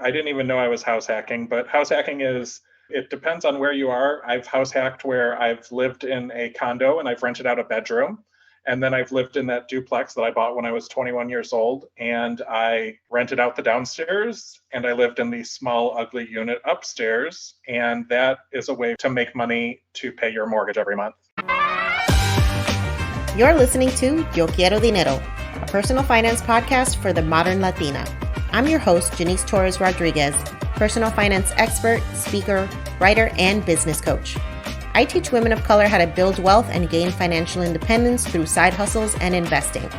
I didn't even know I was house hacking, but house hacking it depends on where you are. I've house hacked where I've lived in a condo and I've rented out a bedroom. And then I've lived in that duplex that I bought when I was 21 years old. And I rented out the downstairs and I lived in the small, ugly unit upstairs. And that is a way to make money to pay your mortgage every month. You're listening to Yo Quiero Dinero, a personal finance podcast for the modern Latina. I'm your host, Janice Torres Rodriguez, personal finance expert, speaker, writer, and business coach. I teach women of color how to build wealth and gain financial independence through side hustles and investing.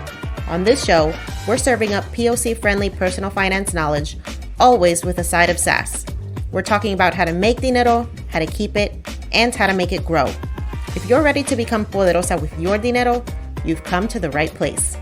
On this show, we're serving up POC-friendly personal finance knowledge, always with a side of sass. We're talking about how to make dinero, how to keep it, and how to make it grow. If you're ready to become poderosa with your dinero, you've come to the right place.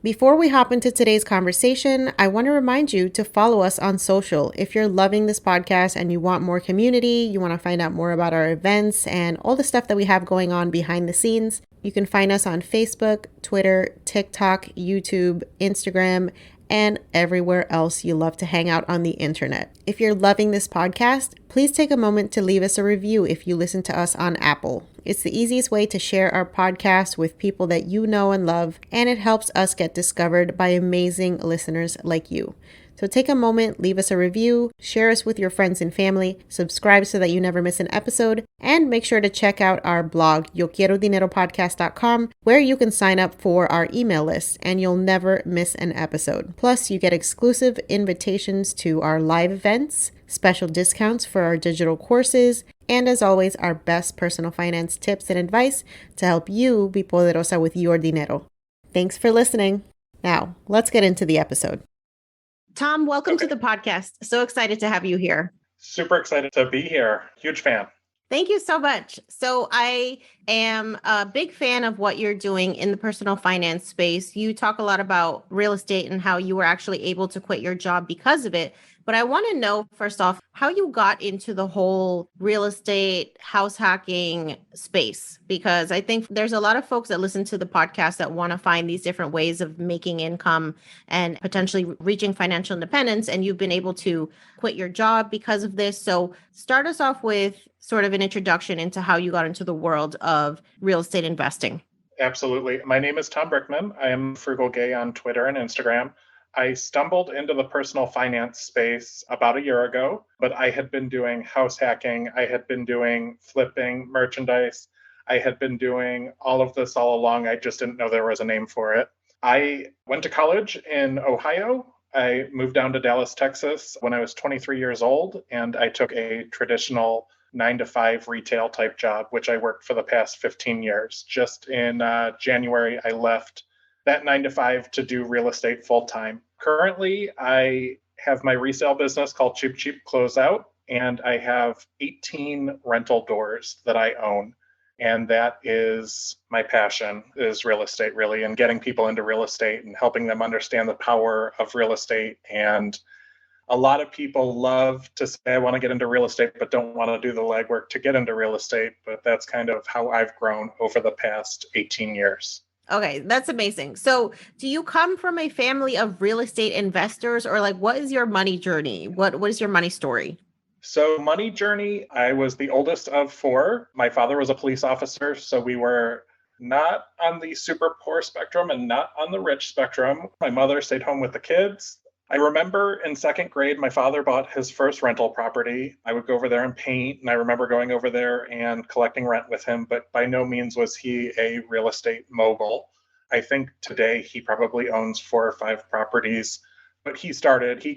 Before we hop into today's conversation, I want to remind you to follow us on social. If you're loving this podcast and you want more community, you want to find out more about our events and all the stuff that we have going on behind the scenes, you can find us on Facebook, Twitter, TikTok, YouTube, Instagram, and everywhere else you love to hang out on the internet. If you're loving this podcast, please take a moment to leave us a review if you listen to us on Apple. It's the easiest way to share our podcast with people that you know and love, and it helps us get discovered by amazing listeners like you. So take a moment, leave us a review, share us with your friends and family, subscribe so that you never miss an episode, and make sure to check out our blog, YoQuieroDineroPodcast.com, where you can sign up for our email list and you'll never miss an episode. Plus, you get exclusive invitations to our live events, special discounts for our digital courses, and as always, our best personal finance tips and advice to help you be poderosa with your dinero. Thanks for listening. Now, let's get into the episode. Tom, welcome to the podcast. So excited to have you here. Super excited to be here. Huge fan. Thank you so much. So I am a big fan of what you're doing in the personal finance space. You talk a lot about real estate and how you were actually able to quit your job because of it. But I want to know, first off, how you got into the whole real estate, house hacking space, because I think there's a lot of folks that listen to the podcast that want to find these different ways of making income and potentially reaching financial independence. And you've been able to quit your job because of this. So start us off with sort of an introduction into how you got into the world of real estate investing. Absolutely. My name is Tom Brickman. I am Frugal Gay on Twitter and Instagram. I stumbled into the personal finance space about a year ago, but I had been doing house hacking. I had been doing flipping merchandise. I had been doing all of this all along. I just didn't know there was a name for it. I went to college in Ohio. I moved down to Dallas, Texas when I was 23 years old, and I took a traditional 9-to-5 retail type job, which I worked for the past 15 years. Just in January, I left that 9-to-5 to do real estate full time. Currently, I have my resale business called Cheap Cheap Closeout, and I have 18 rental doors that I own. And that is my passion, is real estate, really, and getting people into real estate and helping them understand the power of real estate. And a lot of people love to say, I want to get into real estate, but don't want to do the legwork to get into real estate. But that's kind of how I've grown over the past 18 years. Okay, that's amazing. So do you come from a family of real estate investors, or like, what is your money journey? What is your money story? So money journey, I was the oldest of 4. My father was a police officer, so we were not on the super poor spectrum and not on the rich spectrum. My mother stayed home with the kids. I remember in 2nd grade, my father bought his first rental property. I would go over there and paint, and I remember going over there and collecting rent with him, but by no means was he a real estate mogul. I think today he probably owns 4 or 5 properties, but he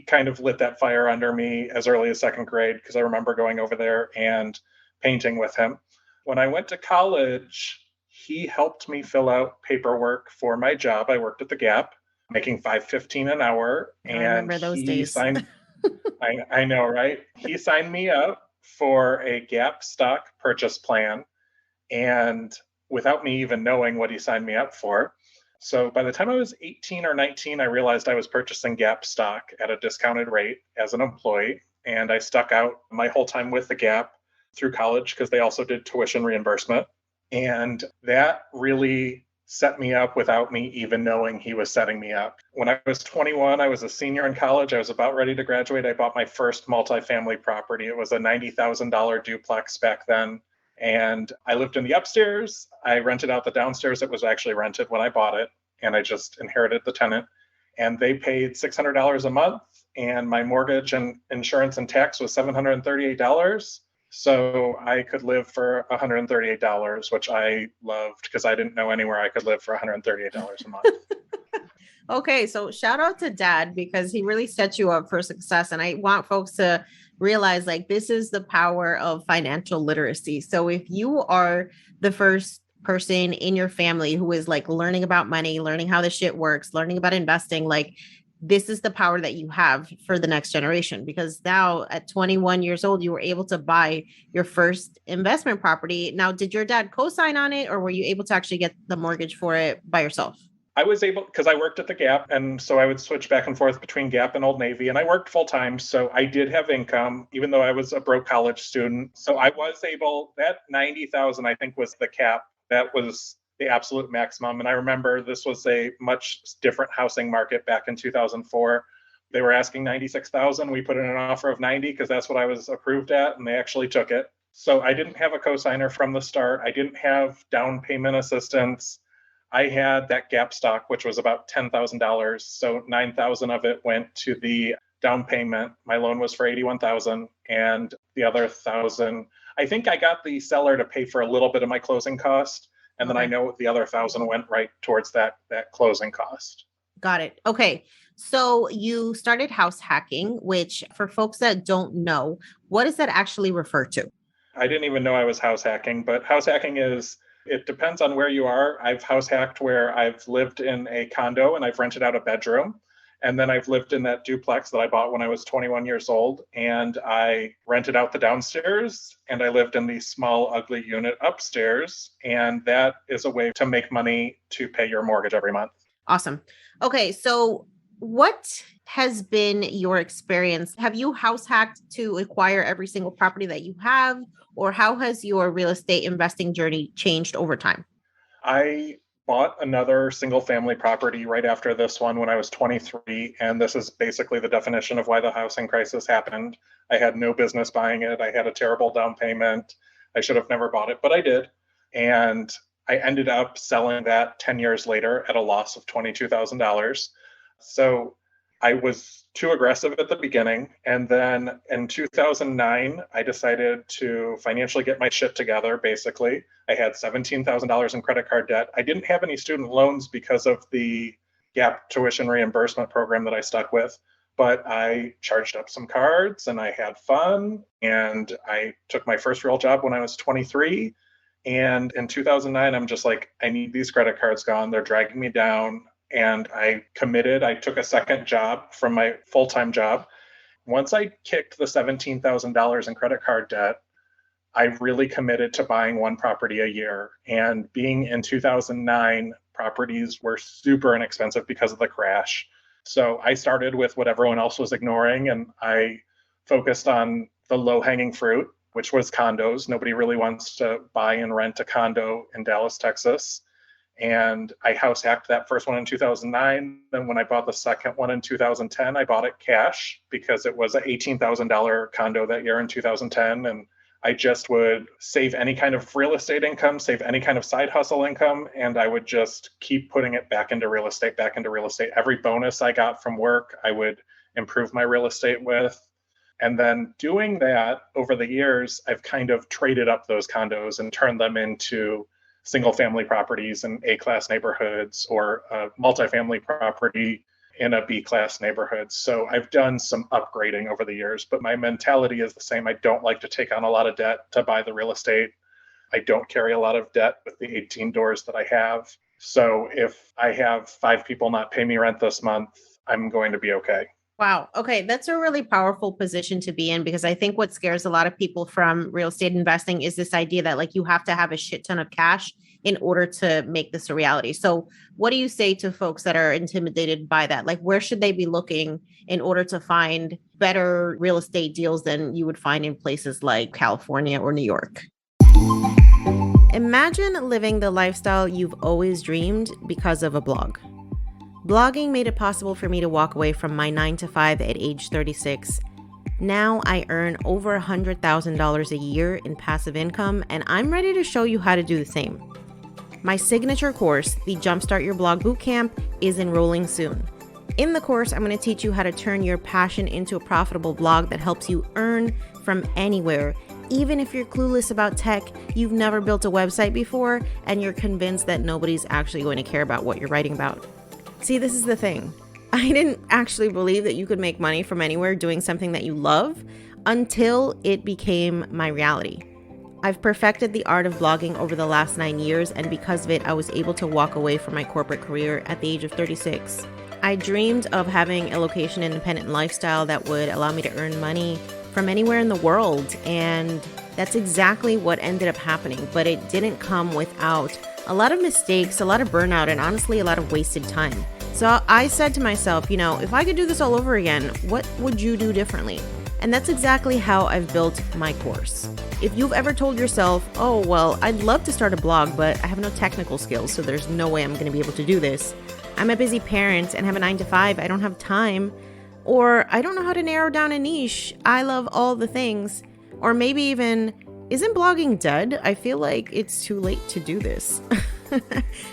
kind of lit that fire under me as early as 2nd grade because I remember going over there and painting with him. When I went to college, he helped me fill out paperwork for my job. I worked at the Gap, making $5.15 an hour. And I remember those days. Signed, I know, right? He signed me up for a Gap stock purchase plan, and without me even knowing what he signed me up for. So by the time I was 18 or 19, I realized I was purchasing Gap stock at a discounted rate as an employee. And I stuck out my whole time with the Gap through college because they also did tuition reimbursement. And that really set me up without me even knowing he was setting me up. When I was 21, I was a senior in college. I was about ready to graduate. I bought my first multifamily property. It was a $90,000 duplex back then. And I lived in the upstairs. I rented out the downstairs. It was actually rented when I bought it. And I just inherited the tenant. And they paid $600 a month. And my mortgage and insurance and tax was $738. So I could live for $138, which I loved because I didn't know anywhere I could live for $138 a month. Okay, so shout out to Dad because he really set you up for success. And I want folks to realize like this is the power of financial literacy. So if you are the first person in your family who is like learning about money, learning how the shit works, learning about investing, like this is the power that you have for the next generation, because now at 21 years old, you were able to buy your first investment property. Now, did your dad co-sign on it or were you able to actually get the mortgage for it by yourself? I was able, because I worked at the Gap, and so I would switch back and forth between Gap and Old Navy, and I worked full time, so I did have income, even though I was a broke college student. So I was able, that 90,000, I think, was the cap. That was the absolute maximum. And I remember this was a much different housing market back in 2004. They were asking 96,000. We put in an offer of 90 because that's what I was approved at, and they actually took it. So I didn't have a cosigner from the start. I didn't have down payment assistance. I had that Gap stock, which was about $10,000. So 9,000 of it went to the down payment. My loan was for 81,000, and the other 1,000, I think I got the seller to pay for a little bit of my closing cost. And then I know the other 1,000 went right towards that closing cost. Got it. Okay. So you started house hacking, which for folks that don't know, what does that actually refer to? I didn't even know I was house hacking, but house hacking is, it depends on where you are. I've house hacked where I've lived in a condo and I've rented out a bedroom. And then I've lived in that duplex that I bought when I was 21 years old. And I rented out the downstairs and I lived in the small, ugly unit upstairs. And that is a way to make money to pay your mortgage every month. Awesome. Okay. So what has been your experience? Have you house hacked to acquire every single property that you have? Or how has your real estate investing journey changed over time? I bought another single family property right after this one when I was 23. And this is basically the definition of why the housing crisis happened. I had no business buying it. I had a terrible down payment. I should have never bought it, but I did. And I ended up selling that 10 years later at a loss of $22,000. So I was too aggressive at the beginning. And then in 2009, I decided to financially get my shit together, basically. I had $17,000 in credit card debt. I didn't have any student loans because of the Gap tuition reimbursement program that I stuck with. But I charged up some cards and I had fun. And I took my first real job when I was 23. And in 2009, I'm just like, I need these credit cards gone. They're dragging me down. And I committed. I took a second job from my full-time job. Once I kicked the $17,000 in credit card debt, I really committed to buying one property a year. And being in 2009, properties were super inexpensive because of the crash. So I started with what everyone else was ignoring, and I focused on the low-hanging fruit, which was condos. Nobody really wants to buy and rent a condo in Dallas, Texas. And I house hacked that first one in 2009. Then when I bought the second one in 2010, I bought it cash because it was an $18,000 condo that year in 2010. And I just would save any kind of real estate income, save any kind of side hustle income, and I would just keep putting it back into real estate, back into real estate. Every bonus I got from work, I would improve my real estate with. And then doing that over the years, I've kind of traded up those condos and turned them into single family properties in A-class neighborhoods or a multifamily property in a B-class neighborhood. So I've done some upgrading over the years, but my mentality is the same. I don't like to take on a lot of debt to buy the real estate. I don't carry a lot of debt with the 18 doors that I have. So if I have 5 people not pay me rent this month, I'm going to be okay. Wow. Okay. That's a really powerful position to be in, because I think what scares a lot of people from real estate investing is this idea that like you have to have a shit ton of cash in order to make this a reality. So what do you say to folks that are intimidated by that? Like, where should they be looking in order to find better real estate deals than you would find in places like California or New York? Imagine living the lifestyle you've always dreamed because of a blog. Blogging made it possible for me to walk away from my 9-to-5 at age 36. Now I earn over $100,000 a year in passive income, and I'm ready to show you how to do the same. My signature course, the Jumpstart Your Blog Bootcamp, is enrolling soon. In the course, I'm going to teach you how to turn your passion into a profitable blog that helps you earn from anywhere. Even if you're clueless about tech, you've never built a website before, and you're convinced that nobody's actually going to care about what you're writing about. See, this is the thing. I didn't actually believe that you could make money from anywhere doing something that you love until it became my reality. I've perfected the art of blogging over the last 9 years, and because of it, I was able to walk away from my corporate career at the age of 36. I dreamed of having a location-independent lifestyle that would allow me to earn money from anywhere in the world, and that's exactly what ended up happening, but it didn't come without a lot of mistakes, a lot of burnout, and honestly, a lot of wasted time. So I said to myself, if I could do this all over again, what would you do differently? And that's exactly how I've built my course. If you've ever told yourself, oh, well, I'd love to start a blog, but I have no technical skills, so there's no way I'm going to be able to do this. I'm a busy parent and have a 9-to-5, I don't have time. Or I don't know how to narrow down a niche. I love all the things. Or maybe even, isn't blogging dead? I feel like it's too late to do this.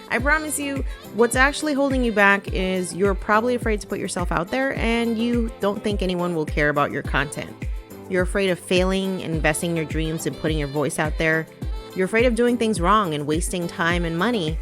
I promise you, what's actually holding you back is you're probably afraid to put yourself out there and you don't think anyone will care about your content. You're afraid of failing, investing your dreams and putting your voice out there. You're afraid of doing things wrong and wasting time and money.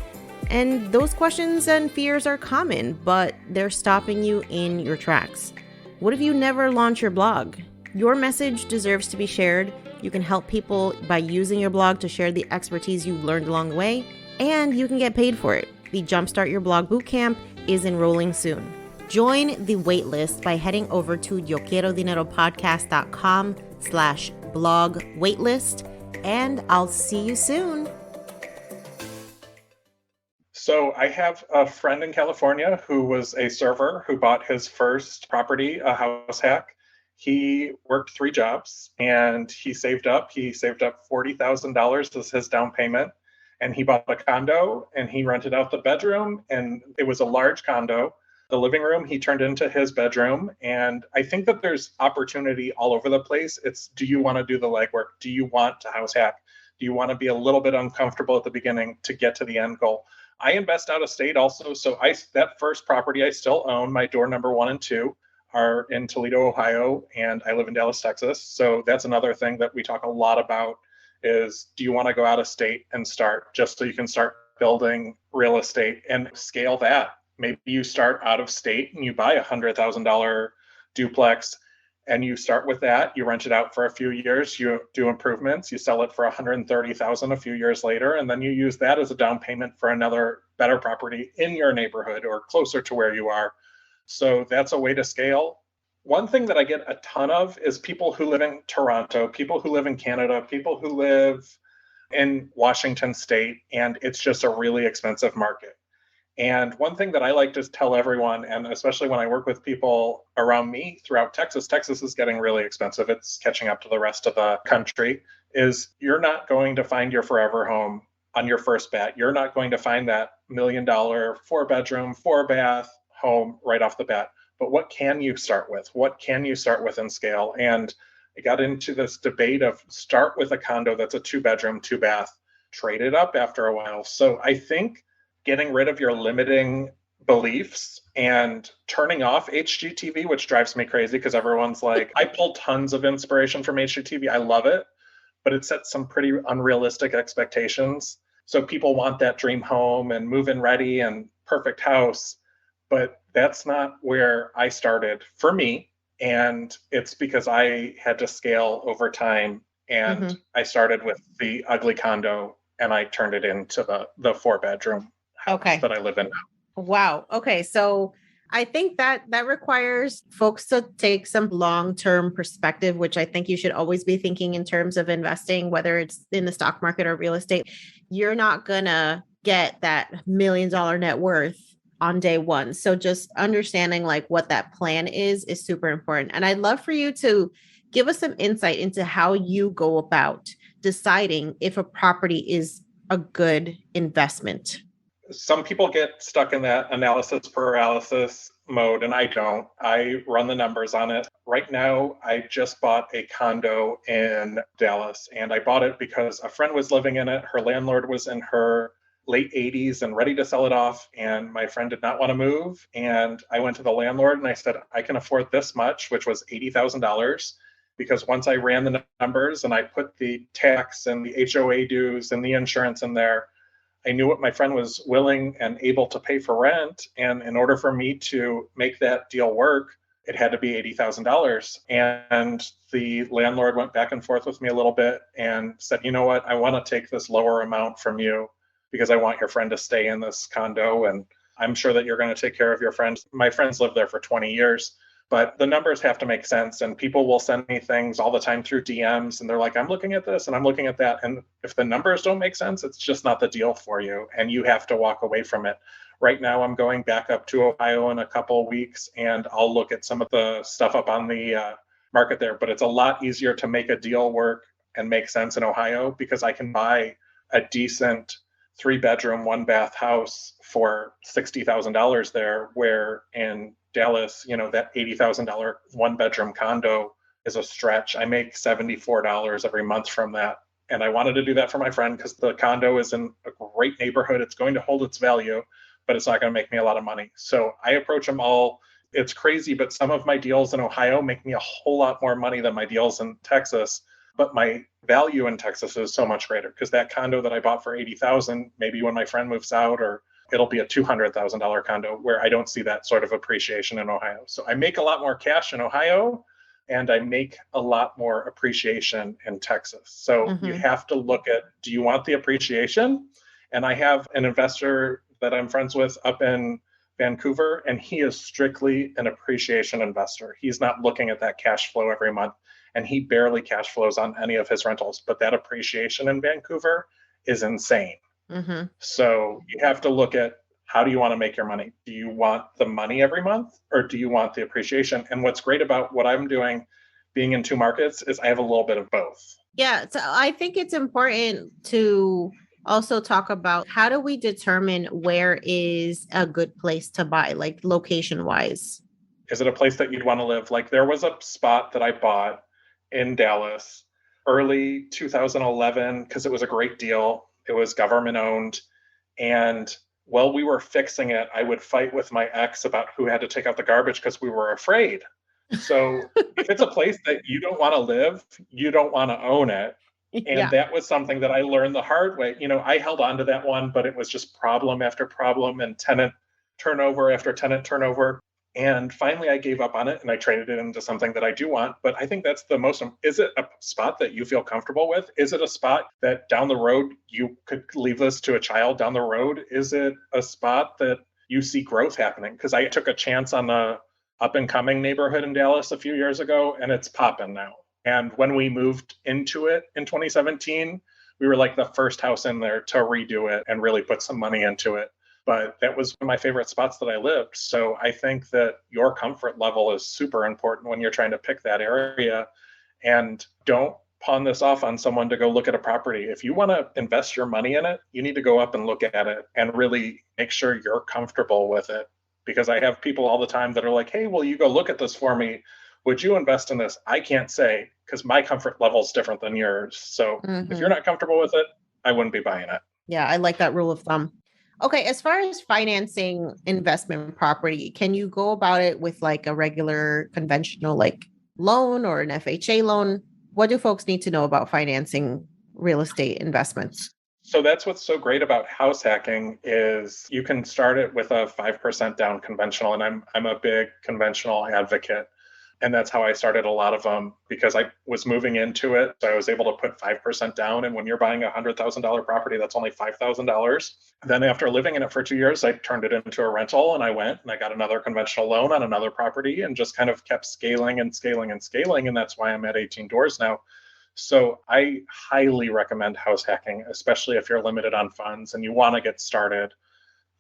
And those questions and fears are common, but they're stopping you in your tracks. What if you never launch your blog? Your message deserves to be shared. You can help people by using your blog to share the expertise you learned along the way, and you can get paid for it. The Jumpstart Your Blog Bootcamp is enrolling soon. Join the waitlist by heading over to yoquierodineropodcast.com/blog waitlist, and I'll see you soon. So I have a friend in California who was a server who bought his first property, a house hack. He worked 3 jobs and he saved up. He saved up $40,000 as his down payment. And he bought a condo and he rented out the bedroom, and it was a large condo. The living room he turned into his bedroom. And I think that there's opportunity all over the place. It's, do you want to do the legwork? Do you want to house hack? Do you want to be a little bit uncomfortable at the beginning to get to the end goal? I invest out of state also. So that first property I still own. My door number 1 and 2 are in Toledo, Ohio, and I live in Dallas, Texas. So that's another thing that we talk a lot about is, do you want to go out of state and start just so you can start building real estate and scale that? Maybe you start out of state and you buy a $100,000 duplex and you start with that. You rent it out for a few years, you do improvements, you sell it for $130,000 a few years later, and then you use that as a down payment for another better property in your neighborhood or closer to where you are. So that's a way to scale. One thing that I get a ton of is people who live in Toronto, people who live in Canada, people who live in Washington State, and it's just a really expensive market. And one thing that I like to tell everyone, and especially when I work with people around me throughout Texas, Texas is getting really expensive. It's catching up to the rest of the country, is you're not going to find your forever home on your first bat. You're not going to find that $1 million 4-bedroom, 4-bath home right off the bat. But what can you start with? What can you start with and scale? And I got into this debate of start with a condo that's a 2-bedroom, 2-bath, trade it up after a while. So I think getting rid of your limiting beliefs and turning off HGTV, which drives me crazy because everyone's like, I pull tons of inspiration from HGTV. I love it, but it sets some pretty unrealistic expectations. So people want that dream home and move-in ready and perfect house, but that's not where I started for me. And it's because I had to scale over time. And I started with the ugly condo and I turned it into the 4-bedroom house that I live in now. Wow. Okay. So I think that requires folks to take some long-term perspective, which I think you should always be thinking in terms of investing, whether it's in the stock market or real estate. You're not going to get that $1 million net worth on day one. So just understanding like what that plan is super important. And I'd love for you to give us some insight into how you go about deciding if a property is a good investment? Some people get stuck in that analysis paralysis mode, and I don't. I run the numbers on it. Right now, I just bought a condo in Dallas, and I bought it because a friend was living in it. Her landlord was in her late 80s and ready to sell it off, and my friend did not want to move. And I went to the landlord and I said, I can afford this much, which was $80,000. Because once I ran the numbers and I put the tax and the HOA dues and the insurance in there, I knew what my friend was willing and able to pay for rent. And in order for me to make that deal work, it had to be $80,000. And the landlord went back and forth with me a little bit and said, you know what, I want to take this lower amount from you because I want your friend to stay in this condo. And I'm sure that you're going to take care of your friends. My friends lived there for 20 years. But the numbers have to make sense, and people will send me things all the time through DMs, and they're like, I'm looking at this and I'm looking at that. And if the numbers don't make sense, it's just not the deal for you, and you have to walk away from it. Right now, I'm going back up to Ohio in a couple of weeks, and I'll look at some of the stuff up on the market there. But it's a lot easier to make a deal work and make sense in Ohio because I can buy a decent 3-bedroom, 1-bath house for $60,000 there, where in Dallas, that $80,000 1-bedroom condo is a stretch. I make $74 every month from that. And I wanted to do that for my friend because the condo is in a great neighborhood. It's going to hold its value, but it's not going to make me a lot of money. So I approach them all. It's crazy, but some of my deals in Ohio make me a whole lot more money than my deals in Texas. But my value in Texas is so much greater because that condo that I bought for $80,000, maybe when my friend moves out, or it'll be a $200,000 condo where I don't see that sort of appreciation in Ohio. So I make a lot more cash in Ohio and I make a lot more appreciation in Texas. So you have to look at, do you want the appreciation? And I have an investor that I'm friends with up in Vancouver, and he is strictly an appreciation investor. He's not looking at that cash flow every month, and he barely cash flows on any of his rentals. But that appreciation in Vancouver is insane. So you have to look at, how do you want to make your money? Do you want the money every month, or do you want the appreciation? And what's great about what I'm doing, being in 2 markets, is I have a little bit of both. Yeah. So I think it's important to also talk about, how do we determine where is a good place to buy, like location wise? Is it a place that you'd want to live? Like, there was a spot that I bought in Dallas early 2011 because it was a great deal. It was government owned. And while we were fixing it, I would fight with my ex about who had to take out the garbage because we were afraid. So if it's a place that you don't want to live, you don't want to own it. And that was something that I learned the hard way. I held on to that one, but it was just problem after problem and tenant turnover after tenant turnover. And finally, I gave up on it and I traded it into something that I do want. But I think that's the most, is it a spot that you feel comfortable with? Is it a spot that down the road, you could leave this to a child down the road? Is it a spot that you see growth happening? Because I took a chance on the up and coming neighborhood in Dallas a few years ago, and it's popping now. And when we moved into it in 2017, we were like the first house in there to redo it and really put some money into it. But that was one of my favorite spots that I lived. So I think that your comfort level is super important when you're trying to pick that area. And don't pawn this off on someone to go look at a property. If you want to invest your money in it, you need to go up and look at it and really make sure you're comfortable with it. Because I have people all the time that are like, hey, will you go look at this for me? Would you invest in this? I can't say, because my comfort level is different than yours. So if you're not comfortable with it, I wouldn't be buying it. Yeah, I like that rule of thumb. Okay, as far as financing investment property, can you go about it with like a regular conventional like loan or an FHA loan? What do folks need to know about financing real estate investments? So that's what's so great about house hacking is you can start it with a 5% down conventional. And I'm a big conventional advocate. And that's how I started a lot of them, because I was moving into it. So I was able to put 5% down. And when you're buying a $100,000 property, that's only $5,000. Then after living in it for 2 years, I turned it into a rental, and I went and I got another conventional loan on another property and just kind of kept scaling and scaling and scaling. And that's why I'm at 18 doors now. So I highly recommend house hacking, especially if you're limited on funds and you want to get started.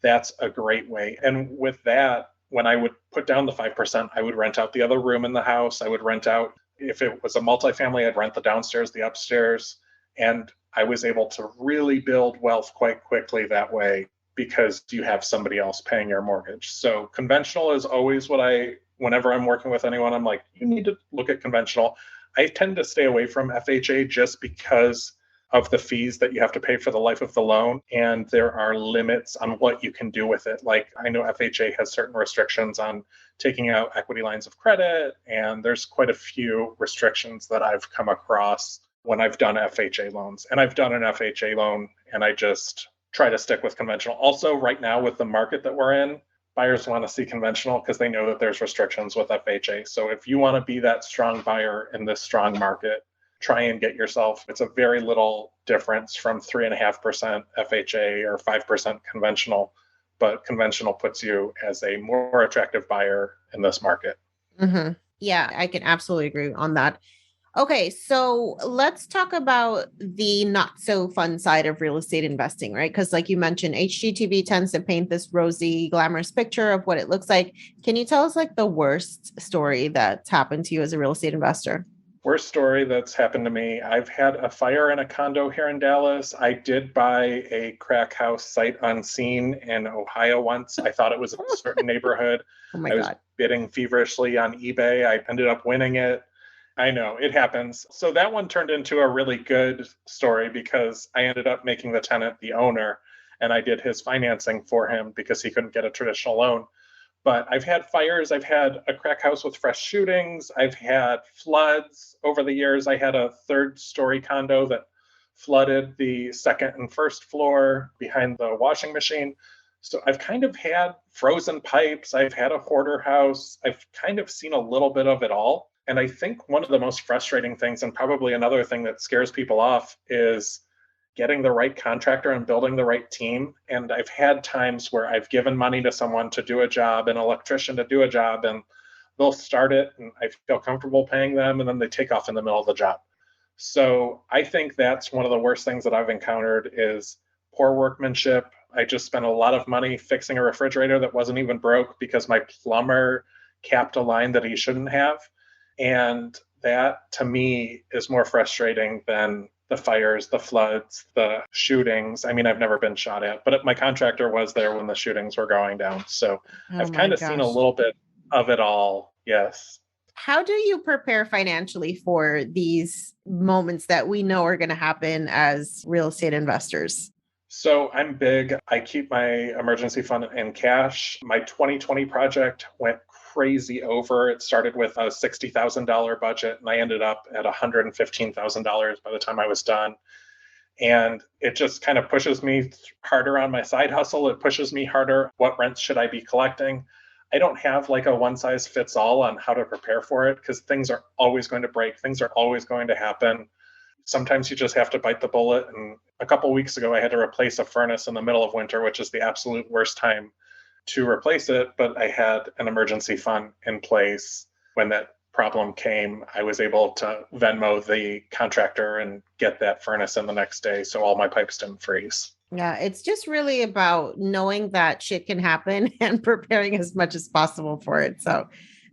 That's a great way. And with that, when I would put down the 5%, I would rent out the other room in the house. I would rent out, if it was a multifamily, I'd rent the downstairs, the upstairs. And I was able to really build wealth quite quickly that way because you have somebody else paying your mortgage. So conventional is always whenever I'm working with anyone, I'm like, you need to look at conventional. I tend to stay away from FHA just because of the fees that you have to pay for the life of the loan. And there are limits on what you can do with it. Like I know FHA has certain restrictions on taking out equity lines of credit. And there's quite a few restrictions that I've come across when I've done FHA loans. And I've done an FHA loan and I just try to stick with conventional. Also, right now with the market that we're in, buyers want to see conventional because they know that there's restrictions with FHA. So if you want to be that strong buyer in this strong market, try and get yourself, it's a very little difference from 3.5% FHA or 5% conventional, but conventional puts you as a more attractive buyer in this market. Mm-hmm. Yeah, I can absolutely agree on that. Okay, so let's talk about the not so fun side of real estate investing, right? Because like you mentioned, HGTV tends to paint this rosy, glamorous picture of what it looks like. Can you tell us like the worst story that's happened to you as a real estate investor? Worst story that's happened to me. I've had a fire in a condo here in Dallas. I did buy a crack house sight unseen in Ohio once. I thought it was a certain neighborhood. Oh my I was God. bidding feverishly on eBay. I ended up winning it. I know it happens. So that one turned into a really good story because I ended up making the tenant the owner and I did his financing for him because he couldn't get a traditional loan. But I've had fires. I've had a crack house with fresh shootings. I've had floods over the years. I had a 3rd-story condo that flooded the 2nd and 1st floor behind the washing machine. So I've kind of had frozen pipes. I've had a hoarder house. I've kind of seen a little bit of it all. And I think one of the most frustrating things, and probably another thing that scares people off, is getting the right contractor and building the right team. And I've had times where I've given money to someone to do a job, an electrician to do a job, and they'll start it and I feel comfortable paying them, and then they take off in the middle of the job. So I think that's one of the worst things that I've encountered is poor workmanship. I just spent a lot of money fixing a refrigerator that wasn't even broke because my plumber capped a line that he shouldn't have. And that to me is more frustrating than the fires, the floods, the shootings. I mean, I've never been shot at, but my contractor was there when the shootings were going down. So Oh I've my kind of seen a gosh. little bit of it all. Yes. How do you prepare financially for these moments that we know are going to happen as real estate investors? So I'm big. I keep my emergency fund in cash. My 2020 project went crazy over. It started with a $60,000 budget and I ended up at $115,000 by the time I was done. And it just kind of pushes me harder on my side hustle. It pushes me harder. What rents should I be collecting? I don't have like a one size fits all on how to prepare for it because things are always going to break. Things are always going to happen. Sometimes you just have to bite the bullet. And a couple of weeks ago, I had to replace a furnace in the middle of winter, which is the absolute worst time to replace it. But I had an emergency fund in place when that problem came. I was able to Venmo the contractor and get that furnace in the next day. So all my pipes didn't freeze. Yeah, it's just really about knowing that shit can happen and preparing as much as possible for it. So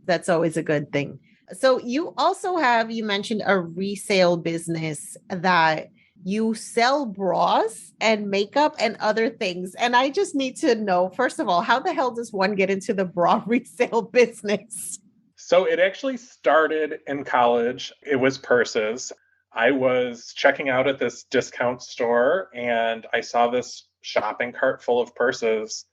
that's always a good thing. So you also have, you mentioned a resale business that you sell bras and makeup and other things. And I just need to know, first of all, how the hell does one get into the bra resale business? So it actually started in college. It was purses. I was checking out at this discount store and I saw this shopping cart full of purses.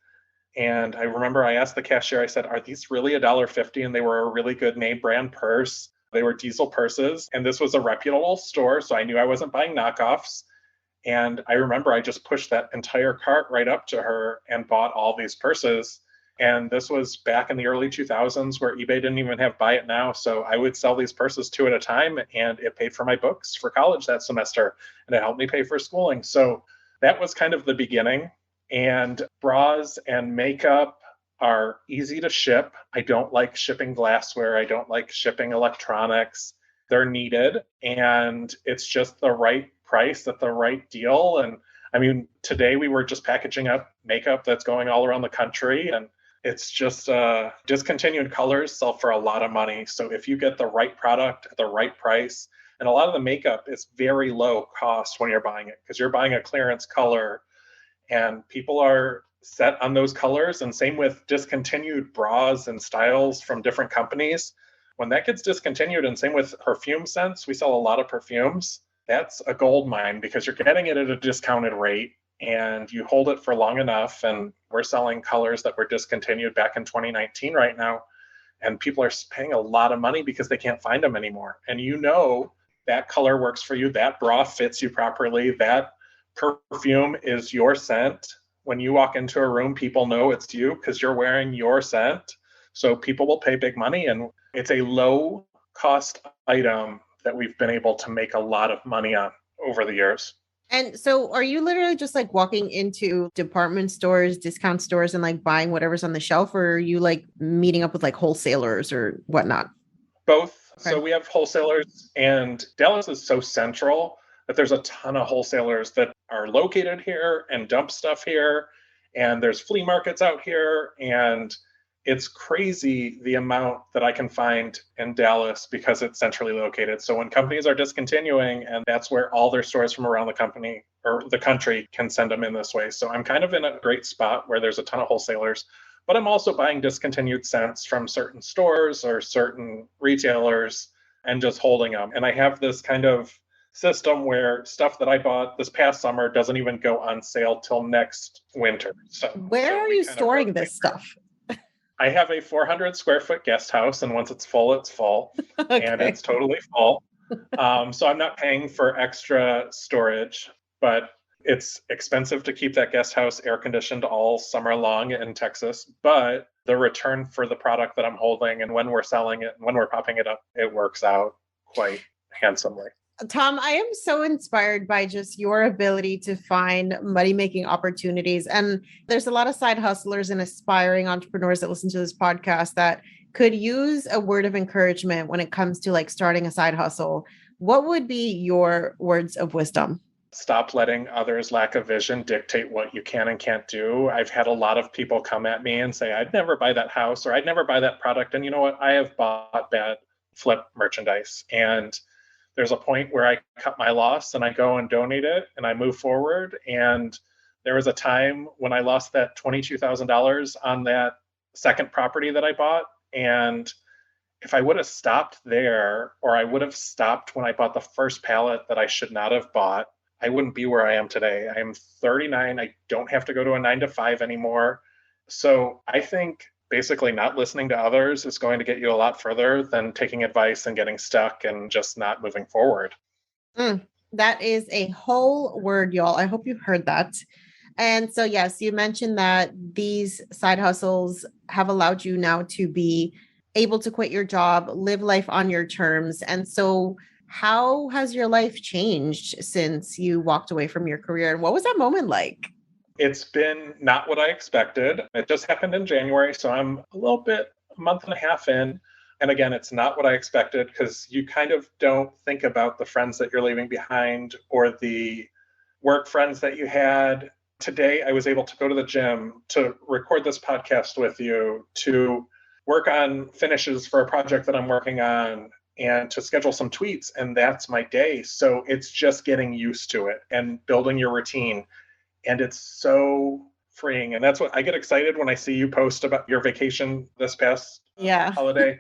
And I remember I asked the cashier, I said, are these really $1.50? And they were a really good name brand purse. They were diesel purses. And this was a reputable store. So I knew I wasn't buying knockoffs. And I remember I just pushed that entire cart right up to her and bought all these purses. And this was back in the early 2000s where eBay didn't even have buy it now. So I would sell these purses 2 at a time and it paid for my books for college that semester and it helped me pay for schooling. So that was kind of the beginning. And bras and makeup are easy to ship. I don't like shipping glassware. I don't like shipping electronics. They're needed and it's just the right price at the right deal. And I mean, today we were just packaging up makeup that's going all around the country and it's just discontinued colors sell for a lot of money. So if you get the right product at the right price, And a lot of the makeup is very low cost when you're buying it because you're buying a clearance color and people are set on those colors. And same with discontinued bras and styles from different companies. When that gets discontinued, and same with perfume scents, we sell a lot of perfumes. That's a gold mine because you're getting it at a discounted rate and you hold it for long enough. And we're selling colors that were discontinued back in 2019 right now. And people are paying a lot of money because they can't find them anymore. And you know that color works for you, that bra fits you properly, that perfume is your scent. When you walk into a room, people know it's you because you're wearing your scent. So people will pay big money, and it's a low cost item that we've been able to make a lot of money on over the years. And so are you literally just like walking into department stores, discount stores, and like buying whatever's on the shelf, or are you like meeting up with like wholesalers or whatnot? Both. Okay. So we have wholesalers, and Dallas is so central that there's a ton of wholesalers that are located here and dump stuff here. And there's flea markets out here. And it's crazy the amount that I can find in Dallas because it's centrally located. So when companies are discontinuing, and that's where all their stores from around the company or the country can send them in this way. So I'm kind of in a great spot where there's a ton of wholesalers, but I'm also buying discontinued scents from certain stores or certain retailers and just holding them. And I have this kind of system where stuff that I bought this past summer doesn't even go on sale till next winter. Where are you storing this stuff? I have a 400 square foot guest house, and once it's full, it's full. Okay. And it's totally full. So I'm not paying for extra storage, but it's expensive to keep that guest house air conditioned all summer long in Texas. But the return for the product that I'm holding and when we're selling it and when we're popping it up, it works out quite handsomely. Tom, I am so inspired by just your ability to find money making opportunities. And there's a lot of side hustlers and aspiring entrepreneurs that listen to this podcast that could use a word of encouragement when it comes to like starting a side hustle. What would be your words of wisdom? Stop letting others' lack of vision dictate what you can and can't do. I've had a lot of people come at me and say, I'd never buy that house or I'd never buy that product. And you know what? I have bought bad flip merchandise. And there's a point where I cut my loss and I go and donate it and I move forward. And there was a time when I lost that $22,000 on that second property that I bought. And if I would have stopped there, or I would have stopped when I bought the first pallet that I should not have bought, I wouldn't be where I am today. I am 39. I don't have to go to a 9 to 5 anymore. So I think basically not listening to others is going to get you a lot further than taking advice and getting stuck and just not moving forward. That is a whole word, y'all. I hope you've heard that. And so, yes, you mentioned that these side hustles have allowed you now to be able to quit your job, live life on your terms. And so how has your life changed since you walked away from your career? And what was that moment like? It's been not what I expected. It just happened in January. So I'm a month and a half in. And again, it's not what I expected because you kind of don't think about the friends that you're leaving behind or the work friends that you had. Today, I was able to go to the gym, to record this podcast with you, to work on finishes for a project that I'm working on, and to schedule some tweets. And that's my day. So it's just getting used to it and building your routine. And it's so freeing. And that's what I get excited when I see you post about your vacation this past holiday.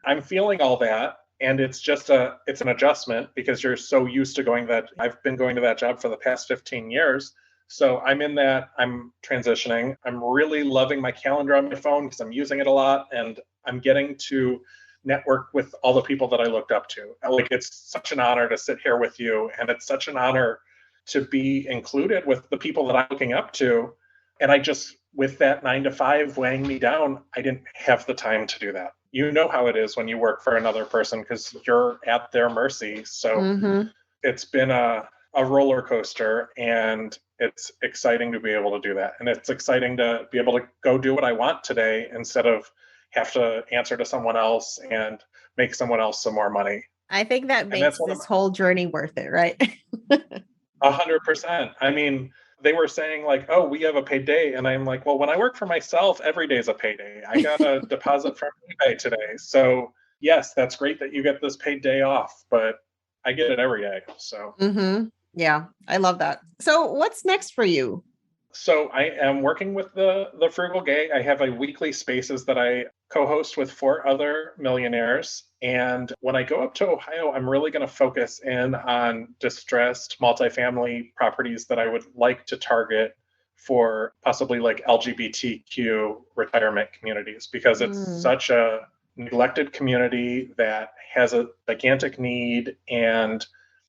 I'm feeling all that. And it's just it's an adjustment because you're so used to going that. I've been going to that job for the past 15 years. So I'm in that, I'm transitioning. I'm really loving my calendar on my phone because I'm using it a lot. And I'm getting to network with all the people that I looked up to. Like, it's such an honor to sit here with you. And it's such an honor to be included with the people that I'm looking up to. And I just, with that 9 to 5 weighing me down, I didn't have the time to do that. You know how it is when you work for another person because you're at their mercy. So It's been a roller coaster, and it's exciting to be able to do that. And it's exciting to be able to go do what I want today instead of have to answer to someone else and make someone else some more money. I think that makes this whole journey worth it, right? 100%. I mean, they were saying like, oh, we have a paid day. And I'm like, well, when I work for myself, every day is a payday. I got a deposit from eBay today. So yes, that's great that you get this paid day off, but I get it every day. So. Yeah, I love that. So what's next for you? So I am working with the Frugal Gay. I have a weekly spaces that I co-host with 4 other millionaires. And when I go up to Ohio, I'm really going to focus in on distressed multifamily properties that I would like to target for possibly like LGBTQ retirement communities, because it's such a neglected community that has a gigantic need. And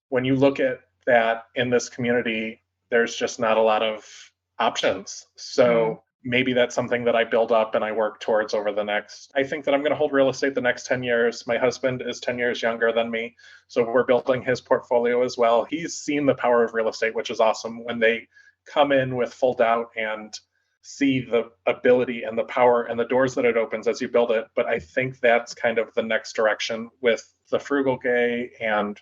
when you look at that in this community, there's just not a lot of options. So maybe that's something that I build up and I work towards over the next. I think that I'm going to hold real estate the next 10 years. My husband is 10 years younger than me. So we're building his portfolio as well. He's seen the power of real estate, which is awesome when they come in with full doubt and see the ability and the power and the doors that it opens as you build it. But I think that's kind of the next direction with the Frugal Gay and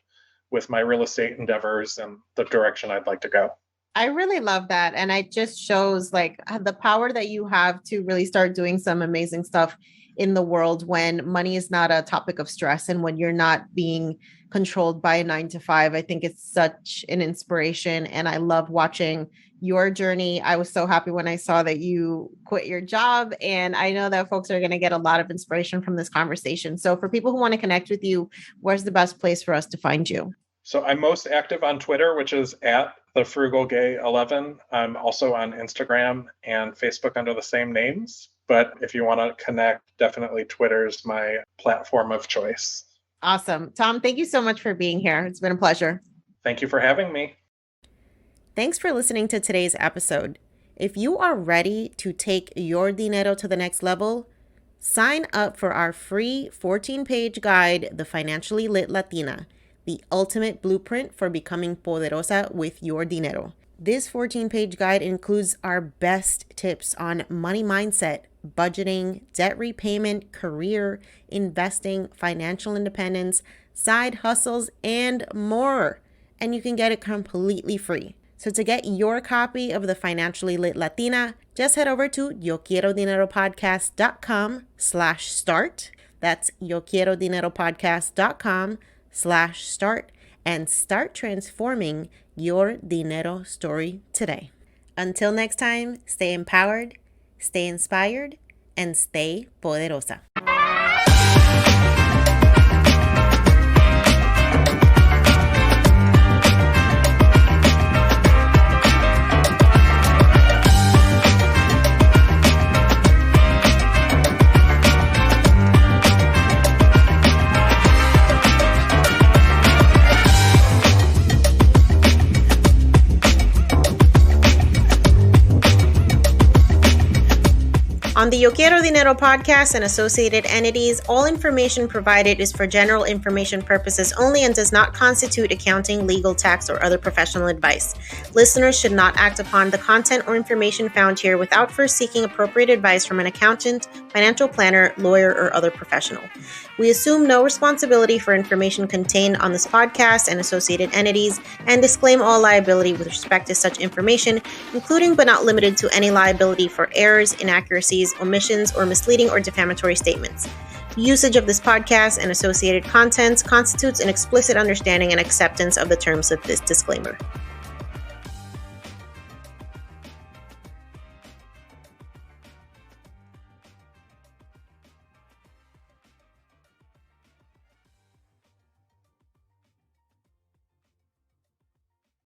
with my real estate endeavors and the direction I'd like to go. I really love that. And it just shows like the power that you have to really start doing some amazing stuff in the world when money is not a topic of stress and when you're not being controlled by a 9 to 5. I think it's such an inspiration. And I love watching your journey. I was so happy when I saw that you quit your job. And I know that folks are going to get a lot of inspiration from this conversation. So for people who want to connect with you, where's the best place for us to find you? So I'm most active on Twitter, which is at the Frugal Gay 11. I'm also on Instagram and Facebook under the same names. But if you want to connect, definitely Twitter's my platform of choice. Awesome. Tom, thank you so much for being here. It's been a pleasure. Thank you for having me. Thanks for listening to today's episode. If you are ready to take your dinero to the next level, sign up for our free 14-page guide, The Financially Lit Latina, the ultimate blueprint for becoming poderosa with your dinero. This 14-page guide includes our best tips on money mindset, budgeting, debt repayment, career, investing, financial independence, side hustles, and more. And you can get it completely free. So to get your copy of the Financially Lit Latina, just head over to YoQuieroDineroPodcast.com/start. That's YoQuieroDineroPodcast.com/start and start transforming your dinero story today. Until next time, stay empowered, stay inspired, and stay poderosa. On the Yo Quiero Dinero podcast and associated entities, all information provided is for general information purposes only and does not constitute accounting, legal, tax, or other professional advice. Listeners should not act upon the content or information found here without first seeking appropriate advice from an accountant, financial planner, lawyer, or other professional. We assume no responsibility for information contained on this podcast and associated entities and disclaim all liability with respect to such information, including but not limited to any liability for errors, inaccuracies, omissions, or misleading or defamatory statements. Usage of this podcast and associated contents constitutes an explicit understanding and acceptance of the terms of this disclaimer.